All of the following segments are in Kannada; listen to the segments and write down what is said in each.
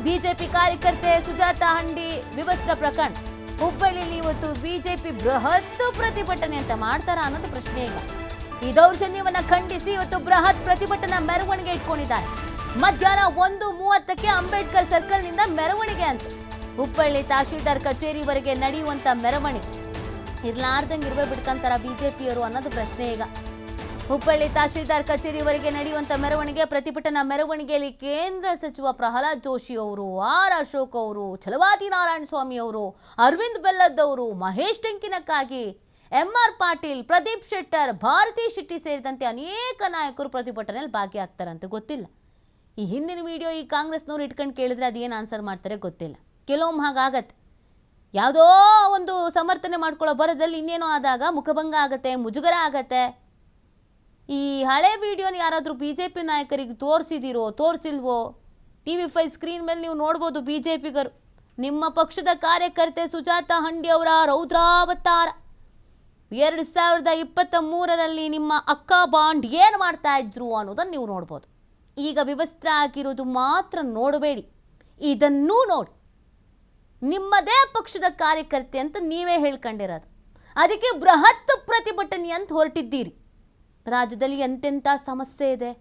ಬಿಜೆಪಿ ಕಾರ್ಯಕರ್ತೆ ಸುಜಾತಾ ಹಂಡಿ ವಿವಸ್ತ್ರ ಪ್ರಕರಣ ಹುಬ್ಬಳ್ಳಿಯಲ್ಲಿ ಇವತ್ತು ಬಿಜೆಪಿ ಬೃಹತ್ ಪ್ರತಿಭಟನೆ ಅಂತ ಮಾಡ್ತಾರ ಅನ್ನೋದು ಪ್ರಶ್ನೆ ಈಗ. ಈ ದೌರ್ಜನ್ಯವನ್ನ ಖಂಡಿಸಿ ಇವತ್ತು ಬೃಹತ್ ಪ್ರತಿಭಟನಾ ಮೆರವಣಿಗೆ ಇಟ್ಕೊಂಡಿದ್ದಾರೆ. ಮಧ್ಯಾಹ್ನ 1:30ಕ್ಕೆ ಅಂಬೇಡ್ಕರ್ ಸರ್ಕಲ್ ನಿಂದ ಮೆರವಣಿಗೆ ಅಂತ ಹುಬ್ಬಳ್ಳಿ ತಹಶೀಲ್ದಾರ್ ಕಚೇರಿವರೆಗೆ ನಡೆಯುವಂತ ಮೆರವಣಿಗೆ ಇರ್ಲಾರ್ದಂಗೆ ಇರುವೆ ಬಿಡ್ಕಂತಾರ ಬಿಜೆಪಿಯವರು ಅನ್ನೋದು ಪ್ರಶ್ನೆ ಈಗ. ಹುಬ್ಬಳ್ಳಿ ತಹಶೀಲ್ದಾರ್ ಕಚೇರಿವರೆಗೆ ನಡೆಯುವಂತ ಮೆರವಣಿಗೆ ಪ್ರತಿಭಟನಾ ಮೆರವಣಿಗೆಯಲ್ಲಿ ಕೇಂದ್ರ ಸಚಿವ ಪ್ರಹ್ಲಾದ್ ಜೋಶಿ ಅವರು, ಆರ್ ಅಶೋಕ್ ಅವರು, ಛಲವಾದಿ ನಾರಾಯಣ ಸ್ವಾಮಿ ಅವರು, ಅರವಿಂದ್ ಬೆಲ್ಲದ್ ಅವರು, ಮಹೇಶ್ ಟೆಂಕಿನಕ್ಕಾಗಿ, ಎಂಆರ್ ಪಾಟೀಲ್, ಪ್ರದೀಪ್ ಶೆಟ್ಟರ್, ಭಾರತಿ ಶೆಟ್ಟಿ ಸೇರಿದಂತೆ ಅನೇಕ ನಾಯಕರು ಪ್ರತಿಭಟನೆಯಲ್ಲಿ ಭಾಗಿಯಾಗ್ತಾರಂತೆ. ಗೊತ್ತಿಲ್ಲ ಈ ಹಿಂದಿನ ವಿಡಿಯೋ ಈ ಕಾಂಗ್ರೆಸ್ನವ್ರು ಇಟ್ಕೊಂಡು ಕೇಳಿದ್ರೆ ಅದೇನು ಆನ್ಸರ್ ಮಾಡ್ತಾರೆ ಗೊತ್ತಿಲ್ಲ. ಕೆಲವೊಮ್ಮೆ ಹಾಗಾಗತ್ತೆ, ಯಾವುದೋ ಒಂದು ಸಮರ್ಥನೆ ಮಾಡ್ಕೊಳ್ಳೋ ಬರೋದಲ್ಲಿ ಇನ್ನೇನೋ ಆದಾಗ ಮುಖಭಂಗ ಆಗತ್ತೆ, ಮುಜುಗರ ಆಗತ್ತೆ. ಈ ಹಳೆ ವಿಡಿಯೋನ ಯಾರಾದರೂ ಬಿಜೆಪಿ ನಾಯಕರಿಗೆ ತೋರಿಸಿಲ್ವೋ TV5 ಸ್ಕ್ರೀನ್ ಮೇಲೆ ನೀವು ನೋಡ್ಬೋದು. ಬಿಜೆಪಿಗರು ನಿಮ್ಮ ಪಕ್ಷದ ಕಾರ್ಯಕರ್ತೆ ಸುಜಾತಾ ಹಂಡಿ ಅವರ ರೌದ್ರಾವತಾರ 2023ರಲ್ಲಿ ನಿಮ್ಮ ಅಕ್ಕ ಬಾಂಡ್ ಏನು ಮಾಡ್ತಾ ಇದ್ರು ಅನ್ನೋದನ್ನು ನೀವು ನೋಡ್ಬೋದು. ಈಗ ವಿವಸ್ತ್ರ ಆಗಿರೋದು ಮಾತ್ರ ನೋಡಬೇಡಿ, ಇದನ್ನೂ ನೋಡಿ. ನಿಮ್ಮದೇ ಪಕ್ಷದ ಕಾರ್ಯಕರ್ತೆ ಅಂತ ನೀವೇ ಹೇಳ್ಕೊಂಡಿರೋದು, ಅದಕ್ಕೆ ಬೃಹತ್ ಪ್ರತಿಭಟನೆ ಅಂತ ಹೊರಟಿದ್ದೀರಿ. ರಾಜ್ಯದಲ್ಲಿ ಎಂತೆಂಥ ಸಮಸ್ಯೆ ಇದೆ,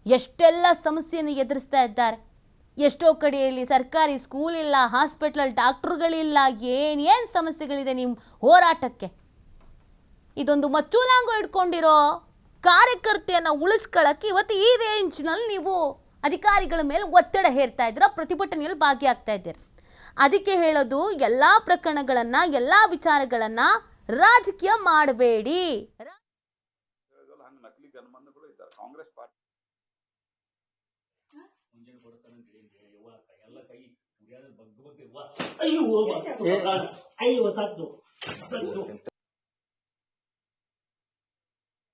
ಎಷ್ಟೆಲ್ಲ ಸಮಸ್ಯೆಯನ್ನು ಎದುರಿಸ್ತಾ ಇದ್ದಾರೆ. ಎಷ್ಟೋ ಕಡೆಯಲ್ಲಿ ಸರ್ಕಾರಿ ಸ್ಕೂಲ್ ಇಲ್ಲ, ಹಾಸ್ಪಿಟಲ್ ಡಾಕ್ಟ್ರುಗಳಿಲ್ಲ, ಏನೇನು ಸಮಸ್ಯೆಗಳಿದೆ ನಿಮ್ಮ ಹೋರಾಟಕ್ಕೆ. ಇದೊಂದು ಮಚ್ಚೂಲಾಂಗು ಇಟ್ಕೊಂಡಿರೋ ಕಾರ್ಯಕರ್ತೆಯನ್ನು ಉಳಿಸ್ಕೊಳ್ಳೋಕ್ಕೆ ಇವತ್ತು ಈ ರೇಂಜ್ನಲ್ಲಿ ನೀವು ಅಧಿಕಾರಿಗಳ ಮೇಲೆ ಒತ್ತಡ ಹೇರ್ತಾ ಇದ್ದೀರಾ, ಪ್ರತಿಭಟನೆಯಲ್ಲಿ ಭಾಗಿಯಾಗ್ತಾ ಇದ್ದೀರಿ. ಅದಕ್ಕೆ ಹೇಳೋದು, ಎಲ್ಲ ಪ್ರಕರಣಗಳನ್ನು, ಎಲ್ಲ ವಿಚಾರಗಳನ್ನು ರಾಜಕೀಯ ಮಾಡಬೇಡಿ. ನಕಲಿ ಗನ್ಮನ್ಗಳು ಇದ್ದಾರೆ ಕಾಂಗ್ರೆಸ್ ಪಾರ್ಟಿ. ಅಯ್ಯೋ